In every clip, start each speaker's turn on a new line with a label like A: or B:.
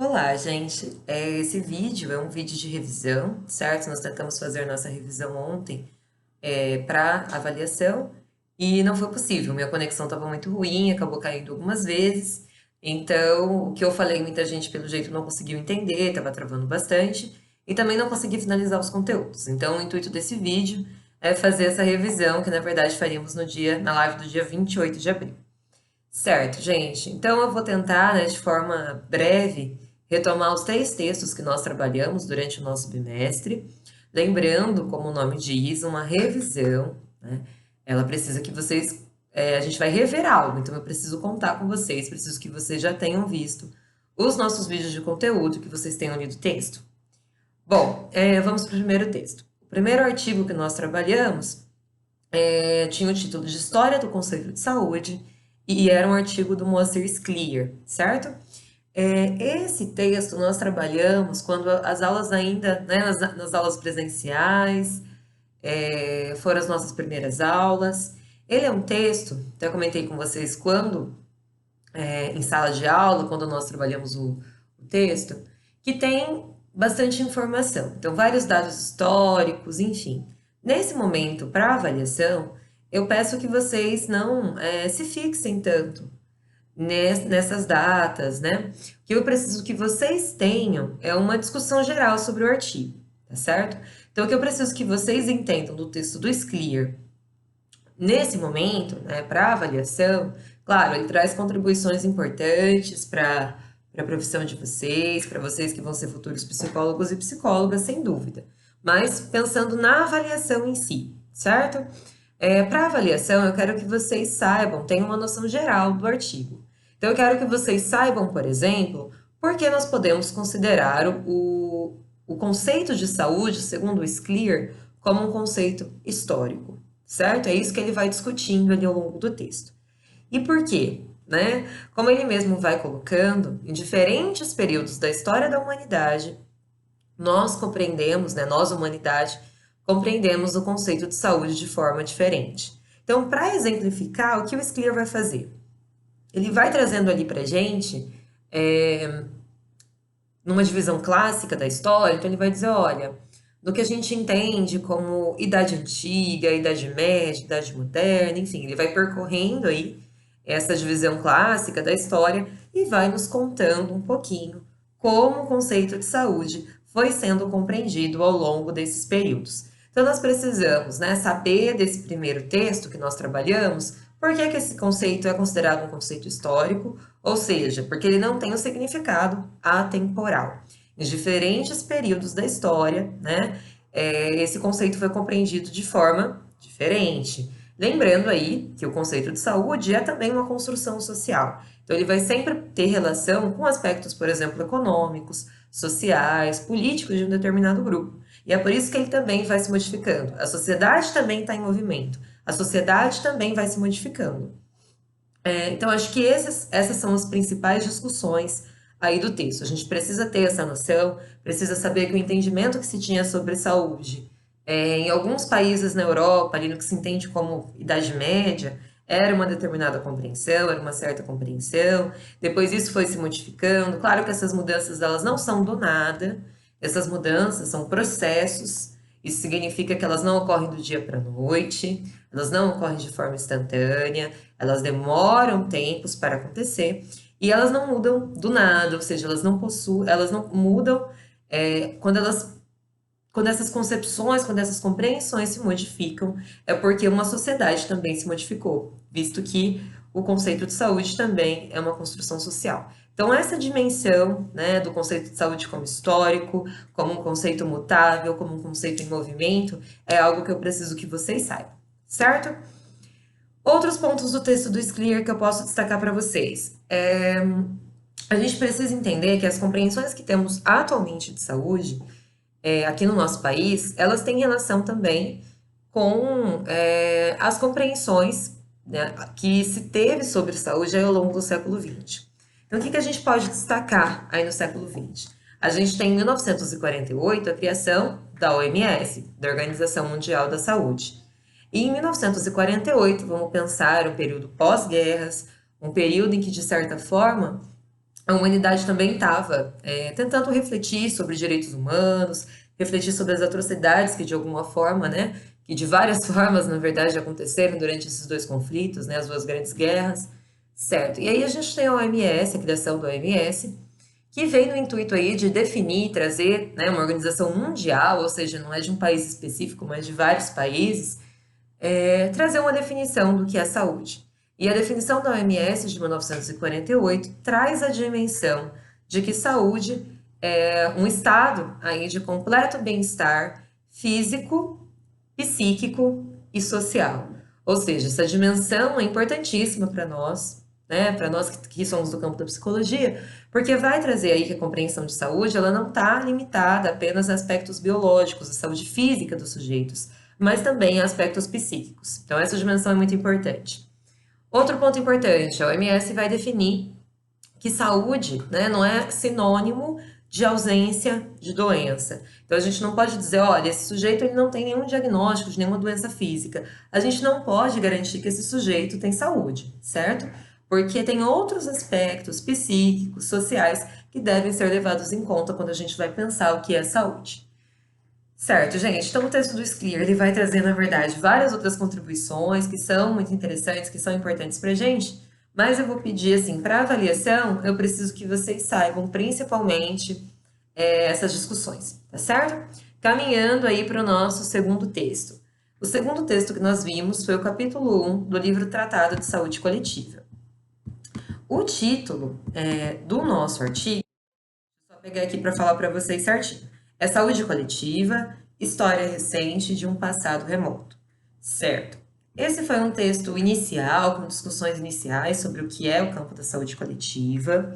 A: Olá, gente. Esse vídeo é um vídeo de revisão, certo? Nós tentamos fazer nossa revisão ontem para avaliação e não foi possível. Minha conexão estava muito ruim, acabou caindo algumas vezes. Então, o que eu falei, muita gente pelo jeito não conseguiu entender, estava travando bastante e também não consegui finalizar os conteúdos. Então, o intuito desse vídeo é fazer essa revisão, que na verdade faríamos na live do dia 28 de abril. Certo, gente. Então eu vou tentar, né, de forma breve, retomar os três textos que nós trabalhamos durante o nosso bimestre. Lembrando, como o nome diz, uma revisão, né? Ela precisa que vocês. A gente vai rever algo, então eu preciso contar com vocês, preciso que vocês já tenham visto os nossos vídeos de conteúdo, que vocês tenham lido o texto. Bom, vamos para o primeiro texto. O primeiro artigo que nós trabalhamos tinha o título de História do Conceito de Saúde e era um artigo do Moacir Scliar, certo? Esse texto nós trabalhamos quando as aulas ainda, né, nas aulas presenciais, foram as nossas primeiras aulas. Ele é um texto, até comentei com vocês quando, em sala de aula, quando nós trabalhamos o texto, que tem bastante informação. Então, vários dados históricos, enfim. Nesse momento, para avaliação, eu peço que vocês não se fixem tanto nessas datas, né? O que eu preciso que vocês tenham é uma discussão geral sobre o artigo, tá certo? Então, o que eu preciso que vocês entendam do texto do Scliar nesse momento, né, para avaliação, claro, ele traz contribuições importantes para a profissão de vocês, para vocês que vão ser futuros psicólogos e psicólogas, sem dúvida. Mas pensando na avaliação em si, certo? Para avaliação, eu quero que vocês saibam, tenham uma noção geral do artigo. Então, eu quero que vocês saibam, por exemplo, por que nós podemos considerar o conceito de saúde, segundo o Scliar, como um conceito histórico, certo? É isso que ele vai discutindo ali ao longo do texto. E por quê? Né? Como ele mesmo vai colocando, em diferentes períodos da história da humanidade, nós compreendemos, né, nós, humanidade, compreendemos o conceito de saúde de forma diferente. Então, para exemplificar, o que o Scliar vai fazer? Ele vai trazendo ali para gente, numa divisão clássica da história, então ele vai dizer, olha, do que a gente entende como idade antiga, idade média, idade moderna, enfim, ele vai percorrendo aí essa divisão clássica da história e vai nos contando um pouquinho como o conceito de saúde foi sendo compreendido ao longo desses períodos. Então, nós precisamos, né, saber desse primeiro texto que nós trabalhamos, por que esse conceito é considerado um conceito histórico, ou seja, porque ele não tem o significado atemporal. Em diferentes períodos da história, né, esse conceito foi compreendido de forma diferente. Lembrando aí que o conceito de saúde é também uma construção social. Então, ele vai sempre ter relação com aspectos, por exemplo, econômicos, sociais, políticos de um determinado grupo. E é por isso que ele também vai se modificando. A sociedade também está em movimento. A sociedade também vai se modificando. Então, acho que essas são as principais discussões aí do texto. A gente precisa ter essa noção, precisa saber que o entendimento que se tinha sobre saúde em alguns países na Europa, ali no que se entende como Idade Média, era uma determinada compreensão, era uma certa compreensão. Depois isso foi se modificando. Claro que essas mudanças elas não são do nada, essas mudanças são processos. Isso significa que elas não ocorrem do dia para a noite, elas não ocorrem de forma instantânea, elas demoram tempos para acontecer e elas não mudam do nada, ou seja, elas não mudam quando essas concepções, quando essas compreensões se modificam, é porque uma sociedade também se modificou, visto que o conceito de saúde também é uma construção social. Então, essa dimensão, né, do conceito de saúde como histórico, como um conceito mutável, como um conceito em movimento, é algo que eu preciso que vocês saibam, certo? Outros pontos do texto do Scliar que eu posso destacar para vocês. A gente precisa entender que as compreensões que temos atualmente de saúde, aqui no nosso país, elas têm relação também com as compreensões, né, que se teve sobre saúde ao longo do século XX. Então, o que a gente pode destacar aí no século XX? A gente tem em 1948 a criação da OMS, da Organização Mundial da Saúde. E em 1948, vamos pensar um período pós-guerras, um período em que, de certa forma, a humanidade também estava tentando refletir sobre direitos humanos, refletir sobre as atrocidades que de alguma forma, né, que de várias formas, na verdade, aconteceram durante esses dois conflitos, né, as duas grandes guerras, certo? E aí a gente tem a OMS, a criação da OMS, que vem no intuito aí de definir, trazer, né, uma organização mundial, ou seja, não é de um país específico, mas de vários países, trazer uma definição do que é saúde. E a definição da OMS de 1948 traz a dimensão de que saúde é um estado aí de completo bem-estar físico, psíquico e social. Ou seja, essa dimensão é importantíssima para nós, né, para nós que somos do campo da psicologia, porque vai trazer aí que a compreensão de saúde, ela não está limitada apenas a aspectos biológicos, a saúde física dos sujeitos, mas também a aspectos psíquicos. Então, essa dimensão é muito importante. Outro ponto importante, a OMS vai definir que saúde, né, não é sinônimo de ausência de doença. Então a gente não pode dizer, olha, esse sujeito ele não tem nenhum diagnóstico de nenhuma doença física. A gente não pode garantir que esse sujeito tem saúde, certo? Porque tem outros aspectos psíquicos, sociais, que devem ser levados em conta quando a gente vai pensar o que é saúde. Certo, gente. Então, o texto do Scliar, ele vai trazer, na verdade, várias outras contribuições que são muito interessantes, que são importantes para a gente, mas eu vou pedir, assim, para avaliação, eu preciso que vocês saibam, principalmente, essas discussões, tá certo? Caminhando aí para o nosso segundo texto. O segundo texto que nós vimos foi o capítulo 1 do livro Tratado de Saúde Coletiva. O título do nosso artigo, vou só pegar aqui para falar para vocês certinho. É Saúde Coletiva, História Recente de um Passado Remoto. Certo. Esse foi um texto inicial, com discussões iniciais sobre o que é o campo da saúde coletiva.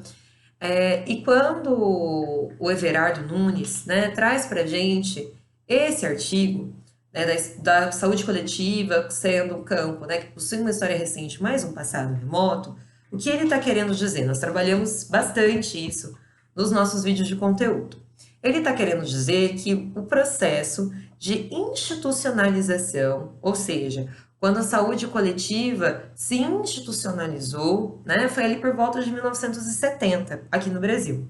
A: E quando o Everardo Nunes, né, traz para a gente esse artigo, né, da saúde coletiva sendo um campo, né, que possui uma história recente, mais um passado remoto, o que ele está querendo dizer? Nós trabalhamos bastante isso nos nossos vídeos de conteúdo. Ele está querendo dizer que o processo de institucionalização, ou seja, quando a saúde coletiva se institucionalizou, né, foi ali por volta de 1970, aqui no Brasil.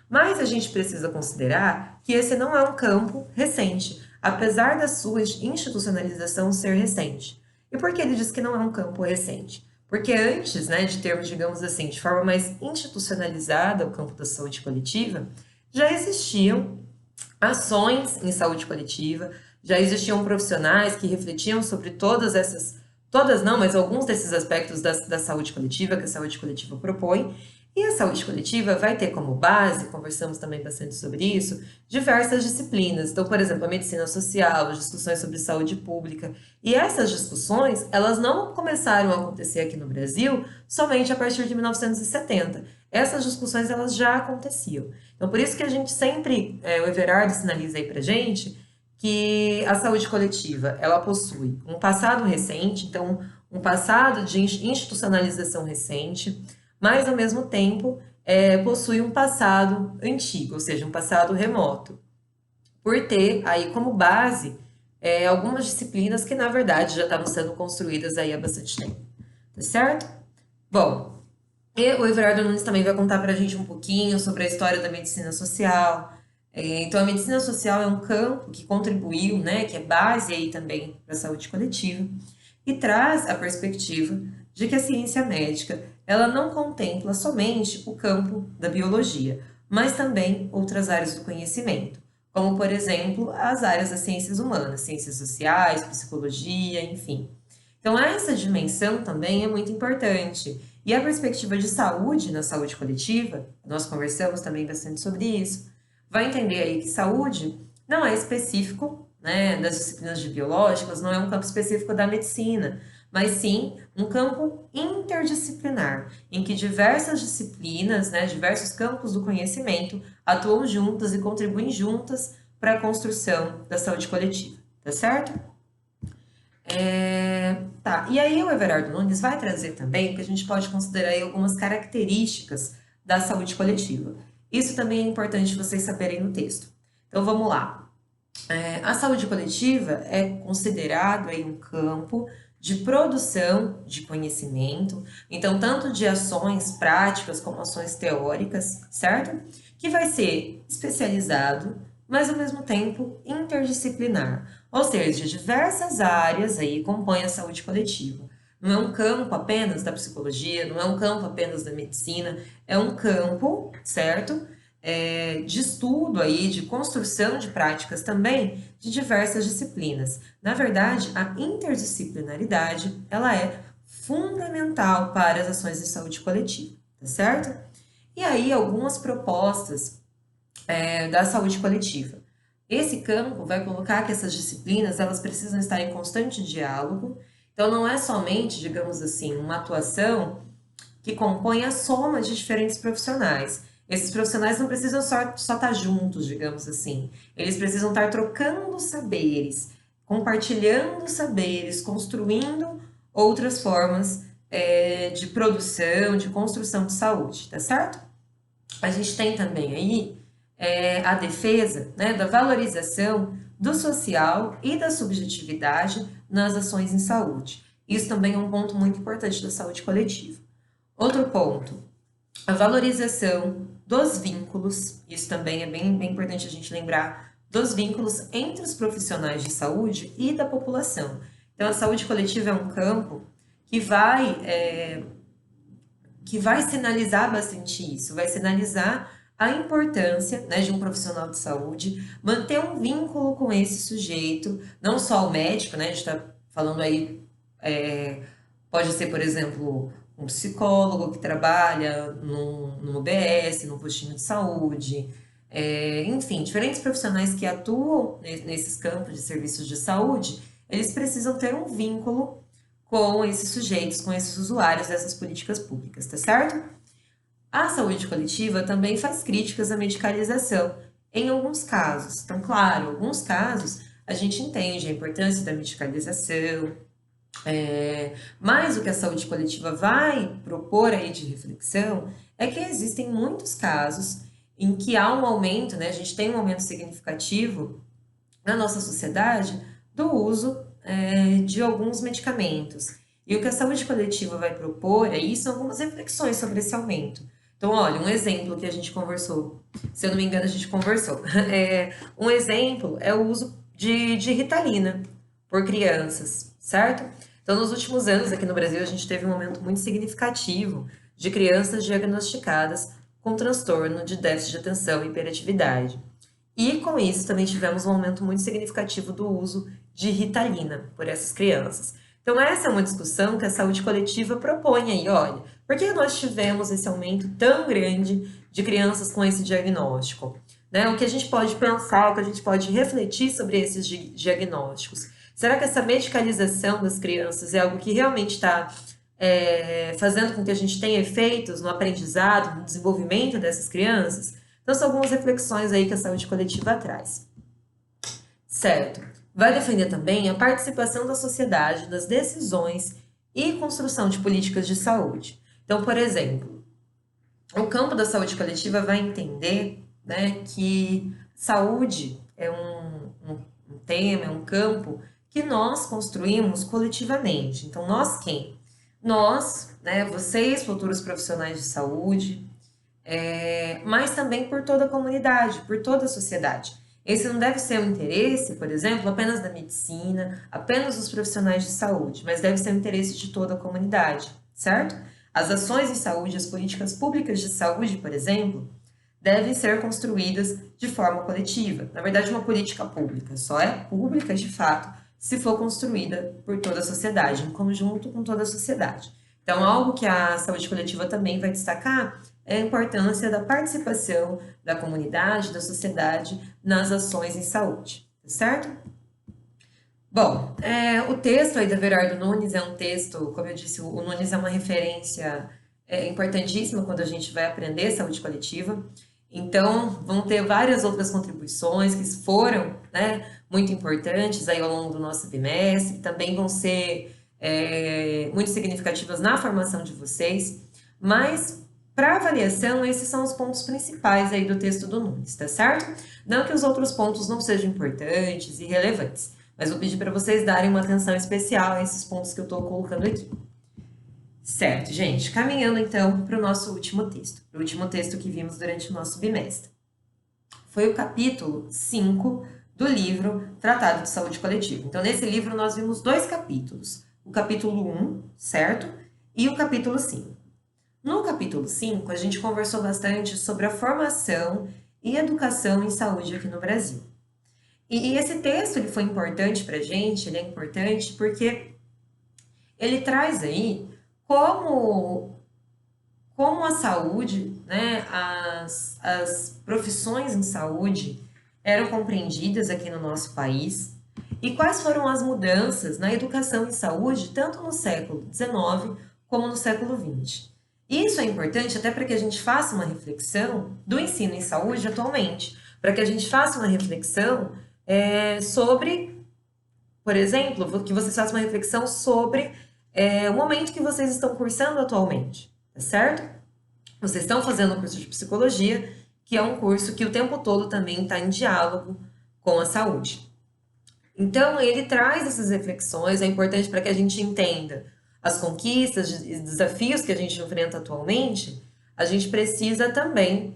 A: Mas a gente precisa considerar que esse não é um campo recente, apesar da sua institucionalização ser recente. E por que ele diz que não é um campo recente? Porque antes, né, de termos, digamos assim, de forma mais institucionalizada o campo da saúde coletiva, já existiam ações em saúde coletiva, já existiam profissionais que refletiam sobre todas não, mas alguns desses aspectos da saúde coletiva que a saúde coletiva propõe. E a saúde coletiva vai ter como base, conversamos também bastante sobre isso, diversas disciplinas. Então, por exemplo, a medicina social, as discussões sobre saúde pública. E essas discussões, elas não começaram a acontecer aqui no Brasil somente a partir de 1970. Essas discussões, elas já aconteciam. Então, por isso que a gente sempre, o Everardo sinaliza aí pra gente, que a saúde coletiva, ela possui um passado recente, então, um passado de institucionalização recente, mas ao mesmo tempo possui um passado antigo, ou seja, um passado remoto, por ter aí como base algumas disciplinas que na verdade já estavam sendo construídas aí há bastante tempo, tá certo? Bom, e o Everardo Nunes também vai contar para a gente um pouquinho sobre a história da medicina social. Então, a medicina social é um campo que contribuiu, né, que é base aí também para a saúde coletiva, e traz a perspectiva de que a ciência médica ela não contempla somente o campo da biologia, mas também outras áreas do conhecimento, como, por exemplo, as áreas das ciências humanas, ciências sociais, psicologia, enfim. Então, essa dimensão também é muito importante. E a perspectiva de saúde na saúde coletiva, nós conversamos também bastante sobre isso, vai entender aí que saúde não é específico, né, das disciplinas de biológicas, não é um campo específico da medicina, mas sim um campo interdisciplinar, em que diversas disciplinas, né, diversos campos do conhecimento atuam juntas e contribuem juntas para a construção da saúde coletiva, tá certo? Tá, e aí o Everardo Nunes vai trazer também que a gente pode considerar aí algumas características da saúde coletiva. Isso também é importante vocês saberem no texto. Então vamos lá. A saúde coletiva é considerado aí um campo de produção de conhecimento, então tanto de ações práticas como ações teóricas, certo? Que vai ser especializado, mas ao mesmo tempo interdisciplinar, ou seja, diversas áreas aí compõem a saúde coletiva. Não é um campo apenas da psicologia, não é um campo apenas da medicina, é um campo, certo? De estudo aí, de construção de práticas também de diversas disciplinas. Na verdade, a interdisciplinaridade, ela é fundamental para as ações de saúde coletiva, tá certo? E aí, algumas propostas da saúde coletiva. Esse campo vai colocar que essas disciplinas, elas precisam estar em constante diálogo, então não é somente, digamos assim, uma atuação que compõe a soma de diferentes profissionais. Esses profissionais não precisam só estar juntos, digamos assim. Eles precisam estar trocando saberes, compartilhando saberes, construindo outras formas de produção, de construção de saúde, tá certo? A gente tem também aí a defesa, né, da valorização do social e da subjetividade nas ações em saúde. Isso também é um ponto muito importante da saúde coletiva. Outro ponto, a valorização dos vínculos, isso também é bem importante a gente lembrar, dos vínculos entre os profissionais de saúde e da população. Então, a saúde coletiva é um campo que vai sinalizar bastante isso, vai sinalizar a importância, né, de um profissional de saúde manter um vínculo com esse sujeito, não só o médico, né, a gente está falando aí, pode ser, por exemplo, um psicólogo que trabalha num UBS, num postinho de saúde, enfim, diferentes profissionais que atuam nesses campos de serviços de saúde, eles precisam ter um vínculo com esses sujeitos, com esses usuários dessas políticas públicas, tá certo? A saúde coletiva também faz críticas à medicalização, em alguns casos. Então, claro, em alguns casos a gente entende a importância da medicalização, mas o que a saúde coletiva vai propor aí de reflexão é que existem muitos casos em que há um aumento, né? A gente tem um aumento significativo na nossa sociedade do uso de alguns medicamentos. E o que a saúde coletiva vai propor aí são algumas reflexões sobre esse aumento. Então, olha, um exemplo que a gente conversou, se eu não me engano, a gente conversou. Um exemplo é o uso de Ritalina por crianças, certo? Então, nos últimos anos aqui no Brasil, a gente teve um aumento muito significativo de crianças diagnosticadas com transtorno de déficit de atenção e hiperatividade. E com isso também tivemos um aumento muito significativo do uso de Ritalina por essas crianças. Então essa é uma discussão que a saúde coletiva propõe aí, olha, por que nós tivemos esse aumento tão grande de crianças com esse diagnóstico? Né? O que a gente pode pensar, o que a gente pode refletir sobre esses diagnósticos? Será que essa medicalização das crianças é algo que realmente está fazendo com que a gente tenha efeitos no aprendizado, no desenvolvimento dessas crianças? Então, são algumas reflexões aí que a saúde coletiva traz. Certo. Vai defender também a participação da sociedade nas decisões e construção de políticas de saúde. Então, por exemplo, o campo da saúde coletiva vai entender, né, que saúde é um tema, é um campo que nós construímos coletivamente. Então, nós quem? Nós, né, vocês, futuros profissionais de saúde, mas também por toda a comunidade, por toda a sociedade. Esse não deve ser um interesse, por exemplo, apenas da medicina, apenas dos profissionais de saúde, mas deve ser um interesse de toda a comunidade, certo? As ações em saúde, as políticas públicas de saúde, por exemplo, devem ser construídas de forma coletiva. Na verdade, uma política pública só é pública, de fato, se for construída por toda a sociedade, em conjunto com toda a sociedade. Então, algo que a saúde coletiva também vai destacar é a importância da participação da comunidade, da sociedade nas ações em saúde, tá certo? Bom, o texto aí do Everardo Nunes é um texto, como eu disse, o Nunes é uma referência importantíssima quando a gente vai aprender saúde coletiva. Então, vão ter várias outras contribuições que foram, né, muito importantes aí ao longo do nosso bimestre, também vão ser muito significativas na formação de vocês, mas para avaliação, esses são os pontos principais aí do texto do Nunes, tá certo? Não que os outros pontos não sejam importantes e relevantes, mas vou pedir para vocês darem uma atenção especial a esses pontos que eu estou colocando aqui. Certo, gente, caminhando então para o nosso último texto, o último texto que vimos durante o nosso bimestre. Foi o capítulo 5 do livro Tratado de Saúde Coletiva. Então, nesse livro nós vimos 2 capítulos, o capítulo 1, certo? E o capítulo 5. No capítulo 5, a gente conversou bastante sobre a formação e educação em saúde aqui no Brasil. E esse texto ele foi importante para a gente, ele é importante porque ele traz aí como a saúde, né, as profissões em saúde eram compreendidas aqui no nosso país e quais foram as mudanças na educação em saúde, tanto no século XIX como no século XX. Isso é importante até para que a gente faça uma reflexão do ensino em saúde atualmente, para que a gente faça uma reflexão sobre, por exemplo, que vocês façam uma reflexão sobre o momento que vocês estão cursando atualmente, tá certo? Vocês estão fazendo o curso de psicologia, que é um curso que o tempo todo também está em diálogo com a saúde. Então, ele traz essas reflexões, é importante para que a gente entenda as conquistas e desafios que a gente enfrenta atualmente, a gente precisa também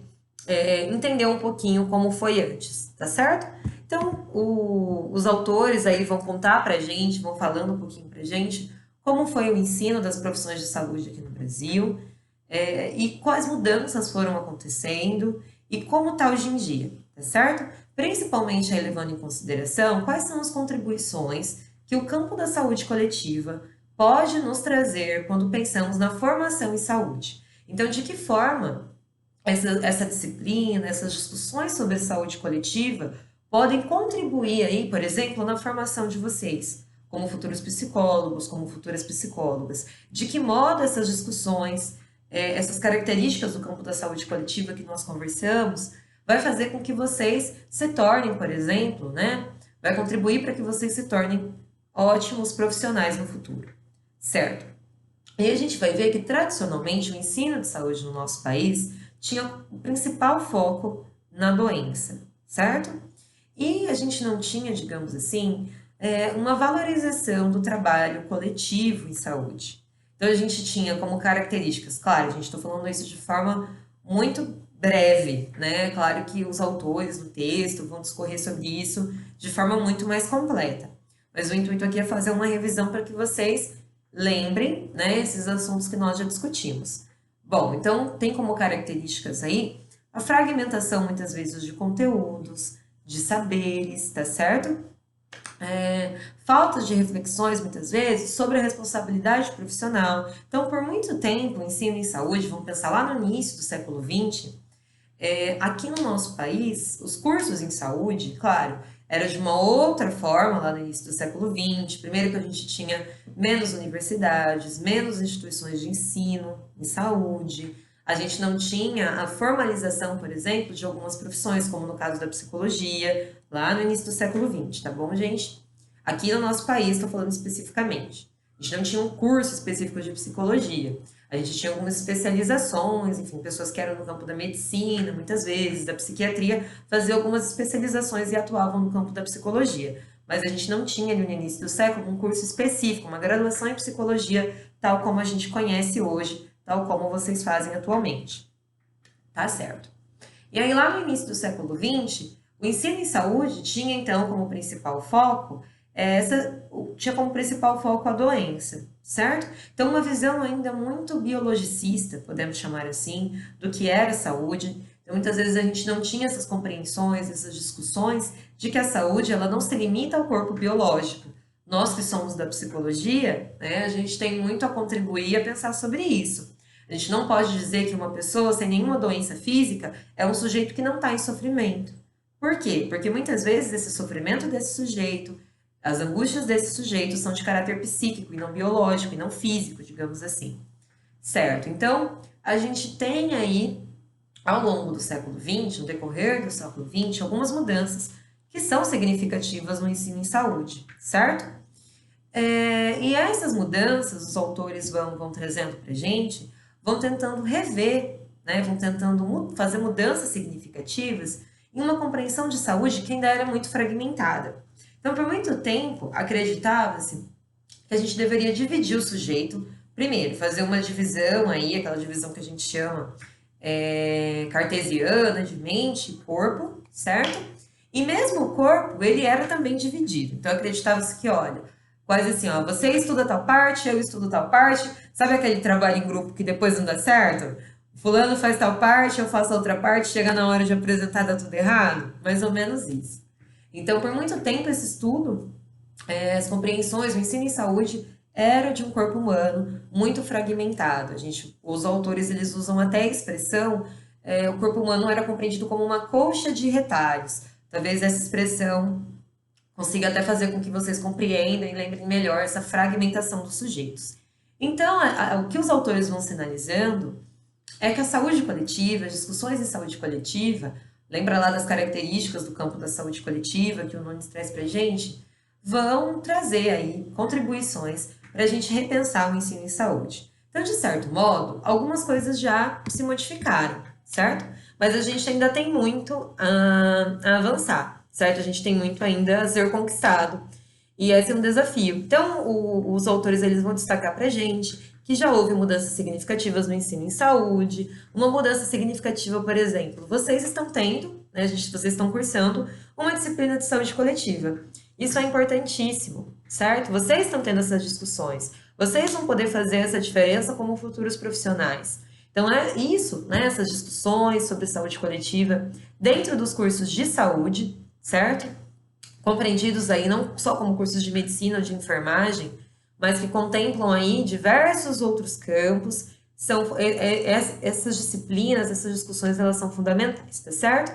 A: entender um pouquinho como foi antes, tá certo? Então, os autores aí vão contar para a gente, vão falando um pouquinho para a gente como foi o ensino das profissões de saúde aqui no Brasil, e quais mudanças foram acontecendo e como está hoje em dia, tá certo? Principalmente aí levando em consideração quais são as contribuições que o campo da saúde coletiva pode nos trazer quando pensamos na formação em saúde. Então, de que forma essa disciplina, essas discussões sobre a saúde coletiva podem contribuir aí, por exemplo, na formação de vocês, como futuros psicólogos, como futuras psicólogas. De que modo essas discussões, essas características do campo da saúde coletiva que nós conversamos, vai fazer com que vocês se tornem, por exemplo, né? Vai contribuir para que vocês se tornem ótimos profissionais no futuro, certo? E a gente vai ver que, tradicionalmente, o ensino de saúde no nosso país tinha o principal foco na doença, certo? E a gente não tinha, digamos assim, uma valorização do trabalho coletivo em saúde. Então, a gente tinha como características, claro, a gente está falando isso de forma muito breve, né? Claro que os autores no texto vão discorrer sobre isso de forma muito mais completa. Mas o intuito aqui é fazer uma revisão para que vocês lembrem, né, esses assuntos que nós já discutimos. Bom, então tem como características aí a fragmentação muitas vezes de conteúdos, de saberes, tá certo? Falta de reflexões, muitas vezes, sobre a responsabilidade profissional. Então, por muito tempo, o ensino em saúde, vamos pensar lá no início do século XX, aqui no nosso país, os cursos em saúde, claro, era de uma outra forma lá no início do século XX. Primeiro que a gente tinha menos universidades, menos instituições de ensino em saúde. A gente não tinha a formalização, por exemplo, de algumas profissões, como no caso da psicologia, lá no início do século XX, tá bom, gente? Aqui no nosso país, estou falando especificamente. A gente não tinha um curso específico de psicologia. A gente tinha algumas especializações, enfim, pessoas que eram no campo da medicina, muitas vezes, da psiquiatria, faziam algumas especializações e atuavam no campo da psicologia. Mas a gente não tinha ali no início do século um curso específico, uma graduação em psicologia, tal como a gente conhece hoje, tal como vocês fazem atualmente. Tá certo? E aí, lá no início do século XX, o ensino em saúde tinha, então, como principal foco tinha como principal foco a doença, certo? Então, uma visão ainda muito biologicista, podemos chamar assim, do que era a saúde. Então, muitas vezes a gente não tinha essas compreensões, essas discussões de que a saúde ela não se limita ao corpo biológico. Nós que somos da psicologia, né, a gente tem muito a contribuir a pensar sobre isso. A gente não pode dizer que uma pessoa sem nenhuma doença física é um sujeito que não está em sofrimento. Por quê? Porque muitas vezes esse sofrimento desse sujeito, as angústias desse sujeito são de caráter psíquico e não biológico, e não físico, digamos assim. Certo? Então, a gente tem aí, ao longo do século XX, no decorrer do século XX, algumas mudanças que são significativas no ensino em saúde, certo? E essas mudanças, os autores vão trazendo para a gente, vão tentando rever, né, vão tentando fazer mudanças significativas em uma compreensão de saúde que ainda era muito fragmentada. Então, por muito tempo, acreditava-se que a gente deveria dividir o sujeito. Primeiro, fazer uma divisão aí, aquela divisão que a gente chama cartesiana de mente e corpo, certo? E mesmo o corpo, ele era também dividido. Então, acreditava-se que, olha, quase assim, ó, você estuda tal parte, eu estudo tal parte. Sabe aquele trabalho em grupo que depois não dá certo? Fulano faz tal parte, eu faço a outra parte, chega na hora de apresentar, dá tudo errado? Mais ou menos isso. Então, por muito tempo, esse estudo, as compreensões, o ensino em saúde era de um corpo humano muito fragmentado. Os autores eles usam até a expressão, o corpo humano era compreendido como uma colcha de retalhos. Talvez essa expressão consiga até fazer com que vocês compreendam e lembrem melhor essa fragmentação dos sujeitos. Então, o que os autores vão sinalizando é que a saúde coletiva, as discussões em saúde coletiva, lembra lá das características do campo da saúde coletiva que o Nunes traz para a gente, vão trazer aí contribuições para a gente repensar o ensino em saúde. Então, de certo modo, algumas coisas já se modificaram, certo? Mas a gente ainda tem muito a avançar, certo? A gente tem muito ainda a ser conquistado. E esse é um desafio. Então, os autores eles vão destacar para a gente que já houve mudanças significativas no ensino em saúde. Uma mudança significativa, por exemplo, vocês estão tendo, né, vocês estão cursando uma disciplina de saúde coletiva. Isso é importantíssimo, certo? Vocês estão tendo essas discussões. Vocês vão poder fazer essa diferença como futuros profissionais. Então, é isso, né, essas discussões sobre saúde coletiva dentro dos cursos de saúde, certo? Compreendidos aí não só como cursos de medicina ou de enfermagem, mas que contemplam aí diversos outros campos. Essas disciplinas, essas discussões, elas são fundamentais, tá certo?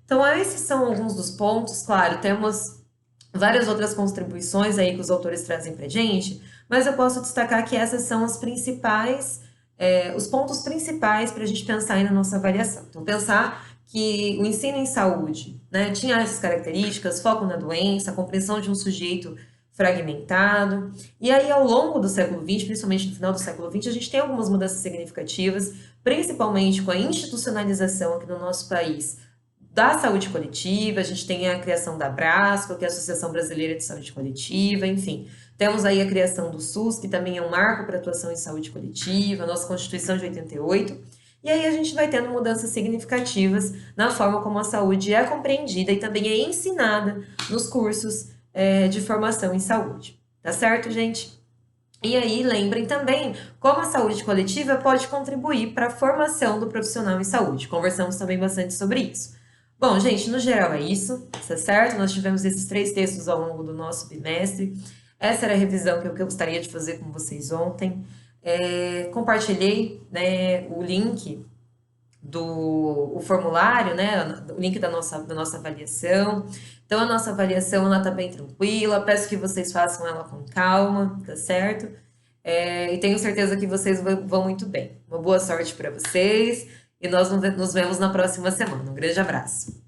A: Então, esses são alguns dos pontos. Claro, temos várias outras contribuições aí que os autores trazem pra gente, mas eu posso destacar que essas são as principais, os pontos principais para a gente pensar aí na nossa avaliação. Então, pensar que o ensino em saúde, né, tinha essas características, foco na doença, a compreensão de um sujeito fragmentado. E aí, ao longo do século XX, principalmente no final do século XX, a gente tem algumas mudanças significativas, principalmente com a institucionalização aqui no nosso país da saúde coletiva. A gente tem a criação da Abrasco, que é a Associação Brasileira de Saúde Coletiva, enfim. Temos aí a criação do SUS, que também é um marco para a atuação em saúde coletiva, a nossa Constituição de 88. E aí a gente vai tendo mudanças significativas na forma como a saúde é compreendida e também é ensinada nos cursos de formação em saúde. Tá certo, gente? E aí, lembrem também como a saúde coletiva pode contribuir para a formação do profissional em saúde. Conversamos também bastante sobre isso. Bom, gente, no geral é isso, tá certo? Nós tivemos esses 3 textos ao longo do nosso bimestre. Essa era a revisão que eu gostaria de fazer com vocês ontem. Compartilhei, né, o link do formulário, né, o link da nossa avaliação. Então, a nossa avaliação, ela tá bem tranquila. Peço que vocês façam ela com calma, tá certo? E tenho certeza que vocês vão muito bem. Uma boa sorte para vocês e nós nos vemos na próxima semana. Um grande abraço.